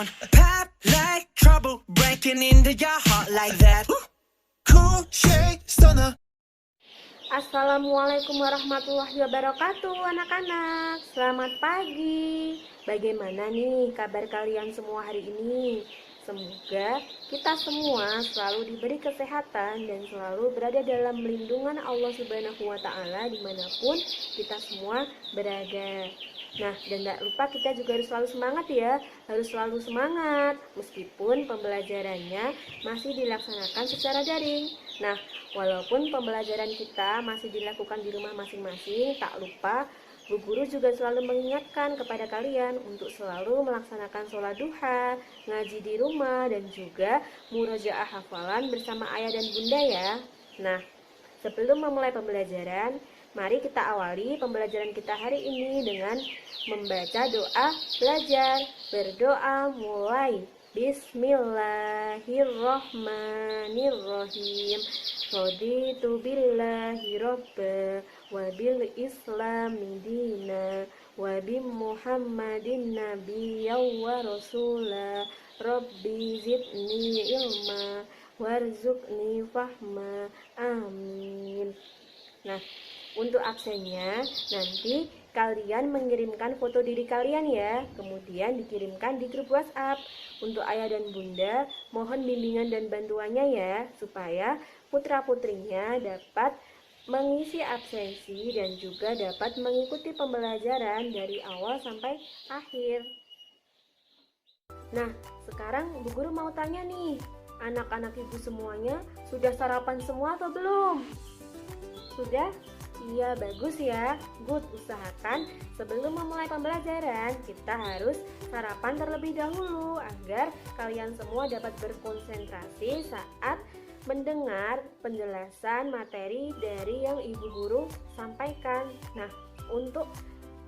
on. Pop like trouble breaking into your heart like that. Cool shade stunner. Assalamualaikum warahmatullahi wabarakatuh anak-anak. Selamat pagi. Bagaimana nih kabar kalian semua hari ini? Semoga kita semua selalu diberi kesehatan dan selalu berada dalam lindungan Allah Subhanahu wa Ta'ala dimanapun kita semua berada. Nah, dan tak lupa kita juga harus selalu semangat ya. Harus selalu semangat meskipun pembelajarannya masih dilaksanakan secara daring. Nah, walaupun pembelajaran kita masih dilakukan di rumah masing-masing, tak lupa Bu Guru juga selalu mengingatkan kepada kalian untuk selalu melaksanakan sholat duha, ngaji di rumah, dan juga murojaah hafalan bersama ayah dan bunda ya. Nah, sebelum memulai pembelajaran, mari kita awali pembelajaran kita hari ini dengan membaca doa belajar. Berdoa mulai. Bismillahirrohmanirrohim. Raditu billahi robba wa bil islami dina wa bi muhammadin nabiyya wa rasula. Rabbi zidni ilma warzuqni fahma. Amin. Nah, untuk absennya nanti kalian mengirimkan foto diri kalian ya, kemudian dikirimkan di grup WhatsApp. Untuk ayah dan bunda, mohon bimbingan dan bantuannya ya, supaya putra-putrinya dapat mengisi absensi dan juga dapat mengikuti pembelajaran dari awal sampai akhir. Nah, sekarang Bu Guru mau tanya nih, anak-anak ibu semuanya sudah sarapan semua atau belum? Sudah? Iya, bagus ya. Good, usahakan sebelum memulai pembelajaran kita harus sarapan terlebih dahulu agar kalian semua dapat berkonsentrasi saat mendengar penjelasan materi dari yang Ibu Guru sampaikan. Nah, untuk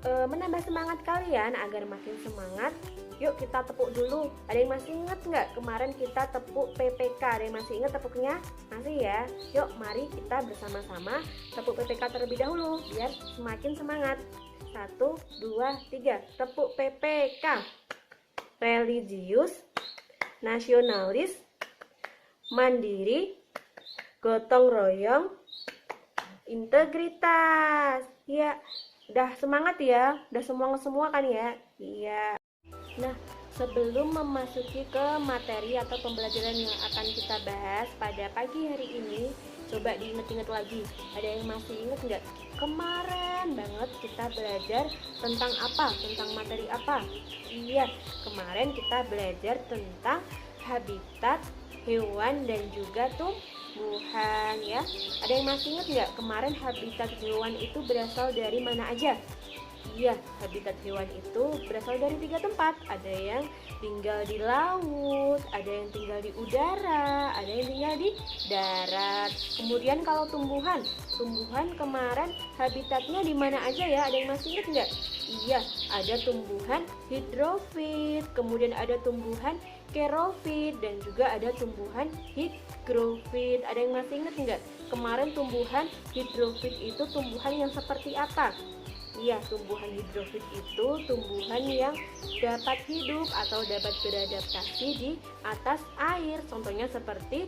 menambah semangat kalian agar makin semangat, yuk kita tepuk dulu. Ada yang masih ingat nggak kemarin kita tepuk PPK? Ada yang masih ingat tepuknya? Masih ya? Yuk mari kita bersama-sama tepuk PPK terlebih dahulu biar semakin semangat. 1, 2, 3. Tepuk PPK. Religius, nasionalis, mandiri, gotong royong, integritas. Ya, udah semangat ya? Udah semua kan ya? Iya. Nah, sebelum memasuki ke materi atau pembelajaran yang akan kita bahas pada pagi hari ini, coba diingat-ingat lagi. Ada yang masih ingat nggak? Kemarin banget kita belajar tentang apa? Tentang materi apa? Iya, kemarin kita belajar tentang habitat hewan dan juga tumbuhan ya. Ada yang masih ingat nggak? Kemarin habitat hewan itu berasal dari mana aja? Iya, habitat hewan itu berasal dari 3 tempat. Ada yang tinggal di laut, ada yang tinggal di udara, ada yang tinggal di darat. Kemudian kalau tumbuhan kemarin habitatnya di mana aja ya? Ada yang masih ingat nggak? Iya, ada tumbuhan hidrofit, kemudian ada tumbuhan kerofit, dan juga ada tumbuhan higrofit. Ada yang masih ingat nggak? Kemarin tumbuhan hidrofit itu tumbuhan yang seperti apa? Iya, tumbuhan hidrofit itu tumbuhan yang dapat hidup atau dapat beradaptasi di atas air. Contohnya seperti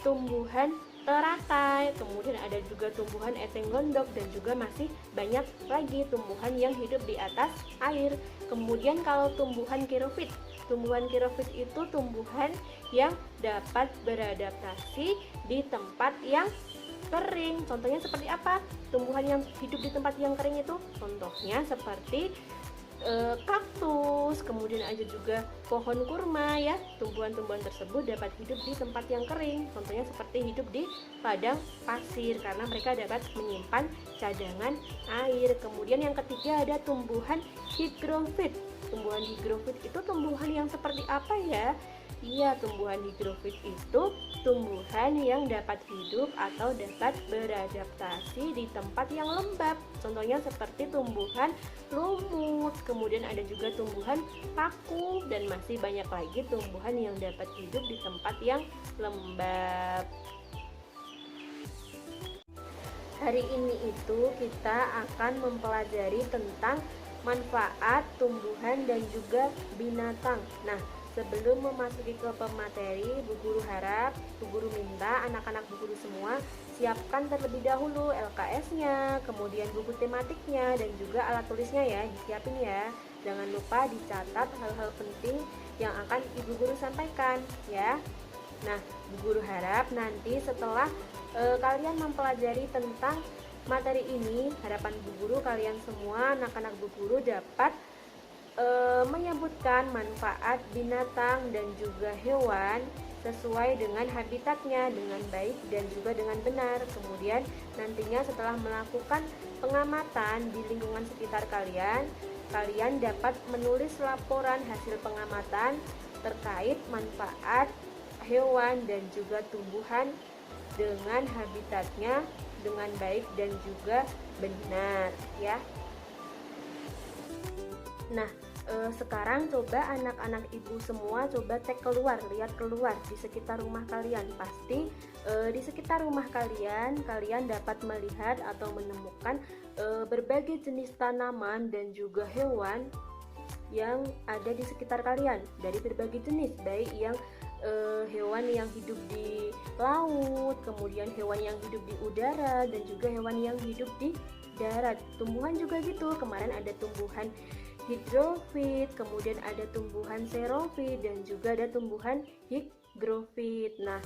tumbuhan teratai, kemudian ada juga tumbuhan eceng gondok, dan juga masih banyak lagi tumbuhan yang hidup di atas air. Kemudian kalau tumbuhan kirofit itu tumbuhan yang dapat beradaptasi di tempat yang kering. Contohnya seperti apa? Tumbuhan yang hidup di tempat yang kering itu contohnya seperti kaktus, kemudian ada juga pohon kurma ya. Tumbuhan-tumbuhan tersebut dapat hidup di tempat yang kering. Contohnya seperti hidup di padang pasir karena mereka dapat menyimpan cadangan air. Kemudian yang ketiga ada tumbuhan higrofit. Tumbuhan higrofit itu tumbuhan yang seperti apa ya? Iya, tumbuhan higrofit itu tumbuhan yang dapat hidup atau dapat beradaptasi di tempat yang lembab. Contohnya seperti tumbuhan lumut, kemudian ada juga tumbuhan paku, dan masih banyak lagi tumbuhan yang dapat hidup di tempat yang lembab. Hari ini itu kita akan mempelajari tentang manfaat tumbuhan dan juga binatang. Nah, sebelum memasuki ke pemateri, Bu Guru harap, Bu Guru minta anak-anak Bu Guru semua siapkan terlebih dahulu LKS-nya, kemudian buku tematiknya, dan juga alat tulisnya ya, disiapin ya. Jangan lupa dicatat hal-hal penting yang akan Ibu Guru sampaikan ya. Nah, Bu Guru harap nanti setelah kalian mempelajari tentang materi ini, harapan Bu Guru kalian semua anak-anak Bu Guru dapat menyebutkan manfaat binatang dan juga hewan sesuai dengan habitatnya dengan baik dan juga dengan benar. Kemudian nantinya setelah melakukan pengamatan di lingkungan sekitar kalian, kalian dapat menulis laporan hasil pengamatan terkait manfaat hewan dan juga tumbuhan dengan habitatnya dengan baik dan juga benar ya. Nah, sekarang coba anak-anak ibu semua coba cek keluar, lihat keluar di sekitar rumah kalian. Pasti di sekitar rumah kalian dapat melihat atau menemukan berbagai jenis tanaman dan juga hewan yang ada di sekitar kalian dari berbagai jenis, baik yang hewan yang hidup di laut, kemudian hewan yang hidup di udara, dan juga hewan yang hidup di darat. Tumbuhan juga gitu, kemarin ada tumbuhan hidrofit, kemudian ada tumbuhan xerofit, dan juga ada tumbuhan hygrofit. Nah,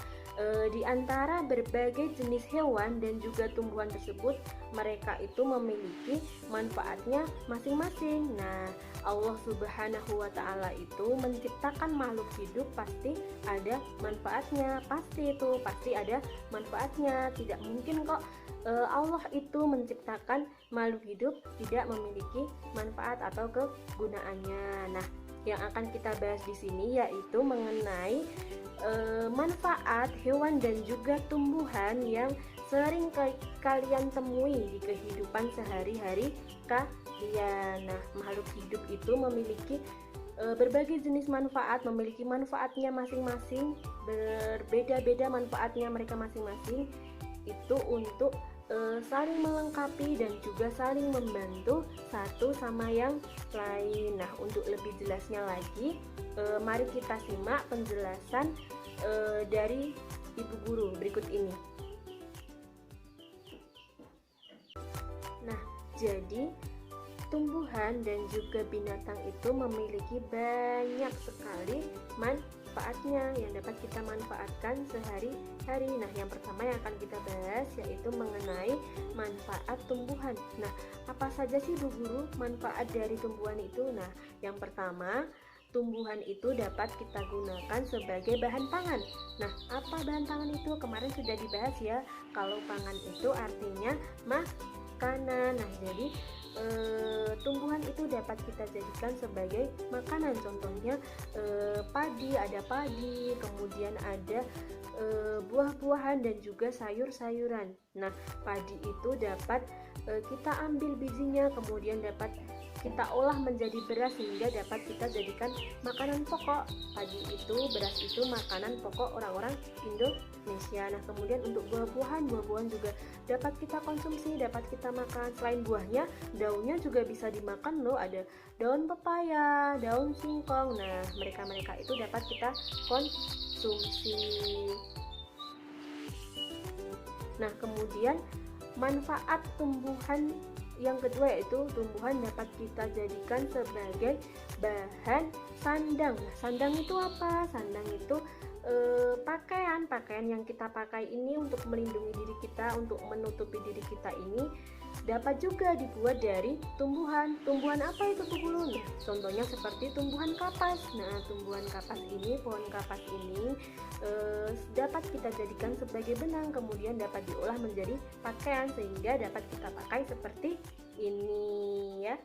di antara berbagai jenis hewan dan juga tumbuhan tersebut, mereka itu memiliki manfaatnya masing-masing. Nah, Allah Subhanahu wa Ta'ala itu menciptakan makhluk hidup pasti ada manfaatnya, pasti ada manfaatnya. Tidak mungkin kok Allah itu menciptakan makhluk hidup tidak memiliki manfaat atau kegunaannya. Nah, yang akan kita bahas di sini yaitu mengenai manfaat hewan dan juga tumbuhan yang sering kalian temui di kehidupan sehari-hari kalian. Nah, makhluk hidup itu memiliki berbagai jenis manfaat, memiliki manfaatnya masing-masing, berbeda-beda manfaatnya mereka masing-masing. Itu untuk saling melengkapi dan juga saling membantu satu sama yang lain. Nah, untuk lebih jelasnya lagi, mari kita simak penjelasan dari Ibu Guru berikut ini. Nah, jadi tumbuhan dan juga binatang itu memiliki banyak sekali manfaatnya yang dapat kita manfaatkan sehari-hari. Nah, yang pertama yang akan kita bahas yaitu mengenai manfaat tumbuhan. Nah, apa saja sih Bu Guru manfaat dari tumbuhan itu? Nah, yang pertama, tumbuhan itu dapat kita gunakan sebagai bahan pangan. Nah, apa bahan pangan itu? Kemarin sudah dibahas ya. Kalau pangan itu artinya makanan. Nah, jadi tumbuhan itu dapat kita jadikan sebagai makanan. Contohnya padi, ada padi, kemudian ada buah-buahan dan juga sayur-sayuran. Nah, padi itu dapat kita ambil bijinya, kemudian dapat kita olah menjadi beras sehingga dapat kita jadikan makanan pokok. Padi itu, beras itu makanan pokok orang-orang Indonesia. Nah, kemudian untuk buah-buahan juga dapat kita konsumsi, dapat kita makan. Selain buahnya, daunnya juga bisa dimakan loh. Ada daun pepaya, daun singkong. Nah, mereka itu dapat kita konsumsi. Nah, kemudian manfaat tumbuhan yang kedua yaitu tumbuhan dapat kita jadikan sebagai bahan sandang. Nah, sandang itu apa? Sandang itu pakaian yang kita pakai ini untuk melindungi diri kita, untuk menutupi diri kita ini dapat juga dibuat dari tumbuhan. Tumbuhan apa itu Bu Guru? Nah, contohnya seperti tumbuhan kapas. Nah, tumbuhan kapas ini, pohon kapas ini dapat kita jadikan sebagai benang, kemudian dapat diolah menjadi pakaian sehingga dapat kita pakai seperti ini ya.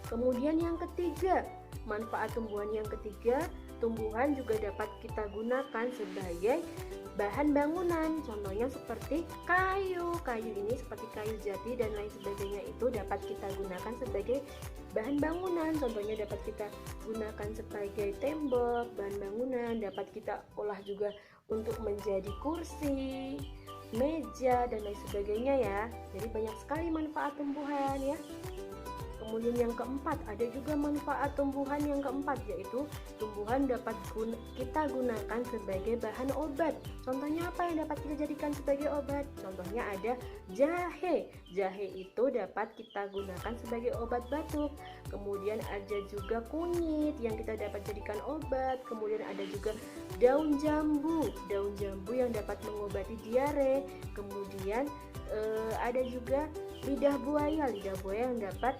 Kemudian yang ketiga, manfaat tumbuhan yang ketiga, tumbuhan juga dapat kita gunakan sebagai bahan bangunan. Contohnya seperti kayu ini seperti kayu jati dan lain sebagainya itu dapat kita gunakan sebagai bahan bangunan. Contohnya dapat kita gunakan sebagai tembok, bahan bangunan, dapat kita olah juga untuk menjadi kursi, meja dan lain sebagainya ya. Jadi banyak sekali manfaat tumbuhan ya. Kemudian yang keempat, ada juga manfaat tumbuhan yang keempat, yaitu tumbuhan dapat kita gunakan sebagai bahan obat. Contohnya apa yang dapat kita jadikan sebagai obat? Contohnya ada jahe. Jahe itu dapat kita gunakan sebagai obat batuk. Kemudian ada juga kunyit yang kita dapat jadikan obat. Kemudian ada juga daun jambu yang dapat mengobati diare. Kemudian ada juga lidah buaya yang dapat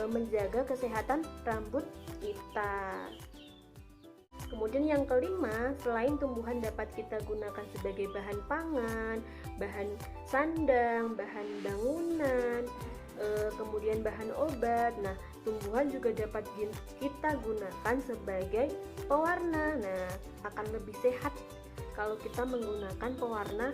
menjaga kesehatan rambut kita. Kemudian yang kelima, selain tumbuhan dapat kita gunakan sebagai bahan pangan, bahan sandang, bahan bangunan, kemudian bahan obat. Nah, tumbuhan juga dapat kita gunakan sebagai pewarna. Nah, akan lebih sehat kalau kita menggunakan pewarna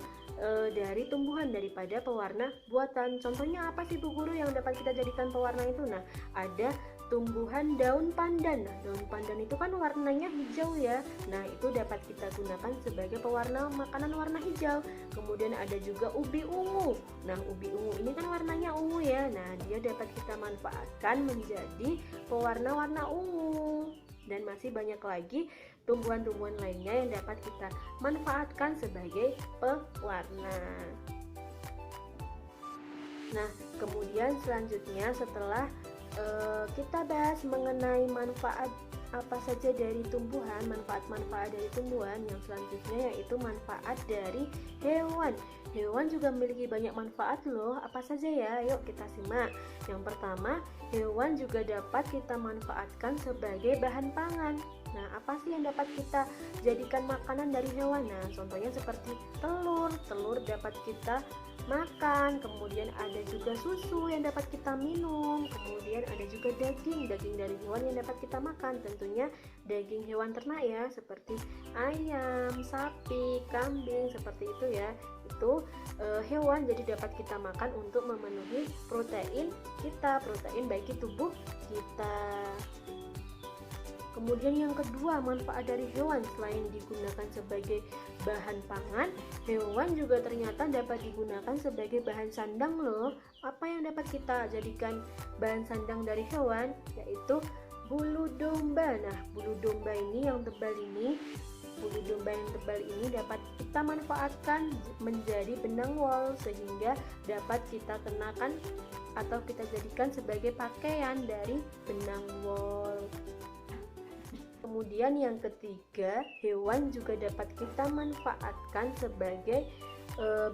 dari tumbuhan daripada pewarna buatan. Contohnya apa sih Bu Guru yang dapat kita jadikan pewarna itu? Nah, ada tumbuhan daun pandan. Nah, daun pandan itu kan warnanya hijau ya. Nah, itu dapat kita gunakan sebagai pewarna makanan warna hijau. Kemudian ada juga ubi ungu. Nah, ubi ungu ini kan warnanya ungu ya. Nah, dia dapat kita manfaatkan menjadi pewarna warna ungu. Dan masih banyak lagi tumbuhan-tumbuhan lainnya yang dapat kita manfaatkan sebagai pewarna. Nah, kemudian selanjutnya setelah kita bahas mengenai manfaat apa saja dari tumbuhan, manfaat-manfaat dari tumbuhan, yang selanjutnya yaitu manfaat dari hewan. Hewan juga memiliki banyak manfaat loh. Apa saja ya? Yuk kita simak. Yang pertama, hewan juga dapat kita manfaatkan sebagai bahan pangan. Nah, apa sih yang dapat kita jadikan makanan dari hewan? Nah, contohnya seperti telur. Telur dapat kita makan. Kemudian ada juga susu yang dapat kita minum. Kemudian ada juga daging dari hewan yang dapat kita makan. Tentunya daging hewan ternak ya, seperti ayam, sapi, kambing, seperti itu ya. Itu hewan jadi dapat kita makan untuk memenuhi protein kita, protein bagi tubuh kita. Kemudian yang kedua, manfaat dari hewan selain digunakan sebagai bahan pangan, hewan juga ternyata dapat digunakan sebagai bahan sandang loh. Apa yang dapat kita jadikan bahan sandang dari hewan? Yaitu bulu domba. Nah, bulu domba ini yang tebal ini, bulu domba yang tebal ini dapat kita manfaatkan menjadi benang wol sehingga dapat kita kenakan atau kita jadikan sebagai pakaian dari benang wol. Kemudian yang ketiga, hewan juga dapat kita manfaatkan sebagai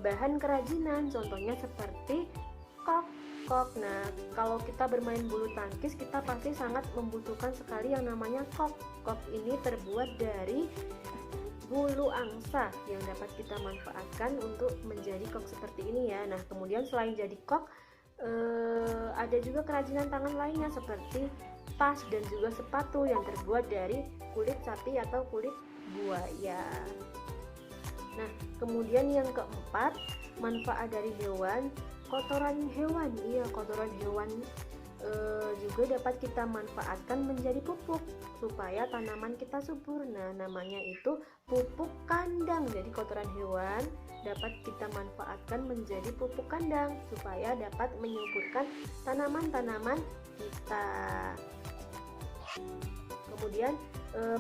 bahan kerajinan. Contohnya seperti kok. Nah, kalau kita bermain bulu tangkis, kita pasti sangat membutuhkan sekali yang namanya kok. Kok ini terbuat dari bulu angsa yang dapat kita manfaatkan untuk menjadi kok seperti ini ya. Nah, kemudian selain jadi kok, ada juga kerajinan tangan lainnya seperti tas dan juga sepatu yang terbuat dari kulit sapi atau kulit buaya. Nah, kemudian yang keempat, manfaat dari hewan, kotoran hewan. Iya, kotoran hewan juga dapat kita manfaatkan menjadi pupuk supaya tanaman kita subur. Nah, namanya itu pupuk kandang. Jadi kotoran hewan dapat kita manfaatkan menjadi pupuk kandang supaya dapat menyuburkan tanaman-tanaman kita. Kemudian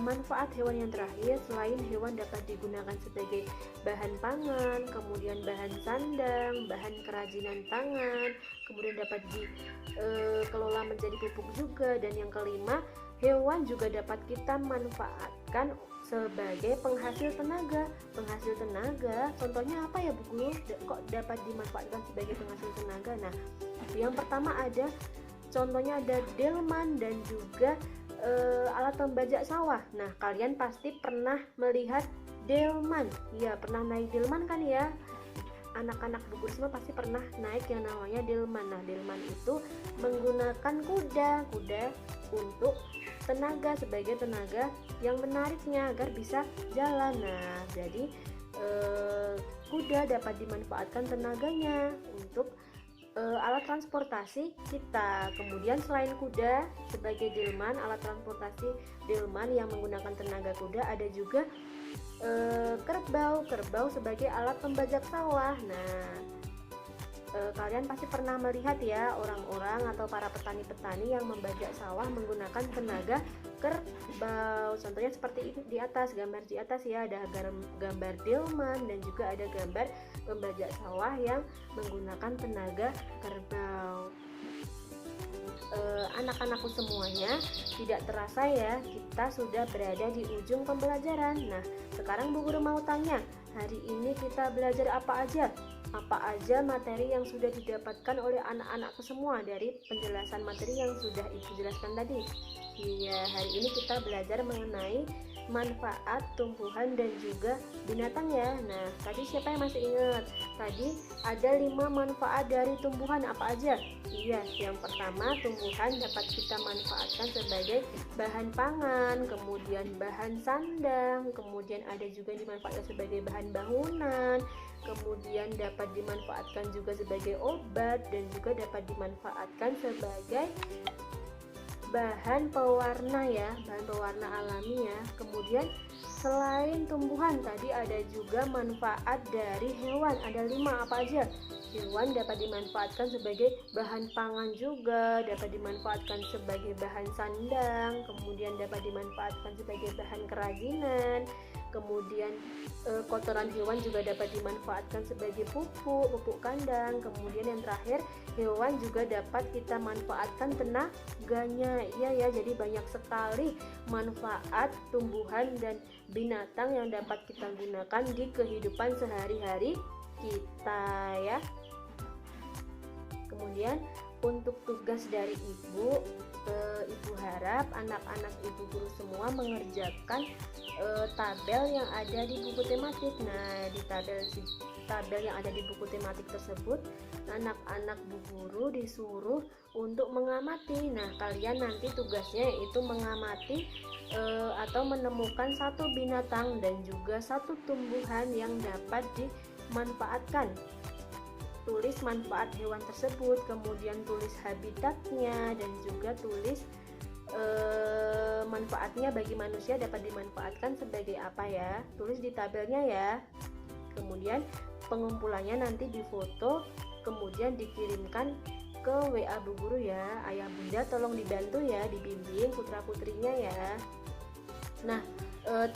manfaat hewan yang terakhir, selain hewan dapat digunakan sebagai bahan pangan, kemudian bahan sandang, bahan kerajinan tangan, kemudian dapat dikelola menjadi pupuk juga, dan yang kelima, hewan juga dapat kita manfaatkan sebagai penghasil tenaga. Penghasil tenaga, contohnya apa ya Bu Guru? Kok dapat dimanfaatkan sebagai penghasil tenaga? Nah, yang pertama ada, contohnya ada delman dan juga alat pembajak sawah. Nah, kalian pasti pernah melihat delman. Ya, pernah naik delman kan ya? Anak-anak Bu Guru semua pasti pernah naik yang namanya delman. Nah, delman itu menggunakan kuda untuk tenaga, sebagai tenaga yang menariknya agar bisa jalan. Nah, jadi kuda dapat dimanfaatkan tenaganya untuk alat transportasi kita. Kemudian selain kuda sebagai delman, alat transportasi delman yang menggunakan tenaga kuda, ada juga kerbau sebagai alat pembajak sawah. Nah, Kalian pasti pernah melihat ya orang-orang atau para petani-petani yang membajak sawah menggunakan tenaga kerbau. Contohnya seperti ini di atas, gambar di atas ya, ada gambar delman dan juga ada gambar pembajak sawah yang menggunakan tenaga kerbau. Anak-anakku semuanya, tidak terasa ya kita sudah berada di ujung pembelajaran. Nah, sekarang Bu Guru mau tanya, hari ini kita belajar apa aja? Apa aja materi yang sudah didapatkan oleh anak-anakku semua dari penjelasan materi yang sudah Ibu jelaskan tadi? Iya, hari ini kita belajar mengenai manfaat tumbuhan dan juga binatang ya. Nah, tadi siapa yang masih ingat? Tadi ada 5 manfaat dari tumbuhan, apa aja? Iya, yang pertama tumbuhan dapat kita manfaatkan sebagai bahan pangan, kemudian bahan sandang, kemudian ada juga dimanfaatkan sebagai bahan bangunan, kemudian dapat dimanfaatkan juga sebagai obat dan juga dapat dimanfaatkan sebagai bahan pewarna ya, bahan pewarna alami ya. Kemudian selain tumbuhan tadi ada juga manfaat dari hewan, ada 5, apa aja? Hewan dapat dimanfaatkan sebagai bahan pangan juga, dapat dimanfaatkan sebagai bahan sandang, kemudian dapat dimanfaatkan sebagai bahan kerajinan, kemudian kotoran hewan juga dapat dimanfaatkan sebagai pupuk kandang, kemudian yang terakhir hewan juga dapat kita manfaatkan tenaganya. Iya ya, jadi banyak sekali manfaat tumbuhan dan binatang yang dapat kita gunakan di kehidupan sehari-hari kita ya. Kemudian untuk tugas dari Ibu harap anak-anak Ibu guru semua mengerjakan tabel yang ada di buku tematik. Nah, di tabel yang ada di buku tematik tersebut, anak-anak Bu Guru disuruh untuk mengamati. Nah, kalian nanti tugasnya yaitu mengamati atau menemukan satu binatang dan juga satu tumbuhan yang dapat dimanfaatkan. Tulis manfaat hewan tersebut, kemudian tulis habitatnya dan juga tulis manfaatnya bagi manusia dapat dimanfaatkan sebagai apa ya, tulis di tabelnya ya. Kemudian pengumpulannya nanti difoto kemudian dikirimkan ke WA Bu Guru ya. Ayah bunda tolong dibantu ya, dibimbing putra putrinya ya. Nah,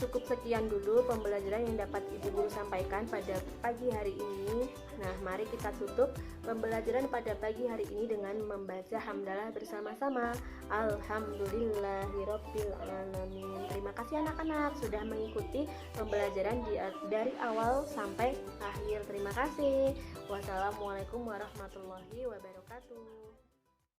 cukup sekian dulu pembelajaran yang dapat Ibu Guru sampaikan pada pagi hari ini. Nah, mari kita tutup pembelajaran pada pagi hari ini dengan membaca hamdalah bersama-sama. Alhamdulillahirabbil alamin. Terima kasih anak-anak sudah mengikuti pembelajaran dari awal sampai akhir. Terima kasih. Wassalamualaikum warahmatullahi wabarakatuh.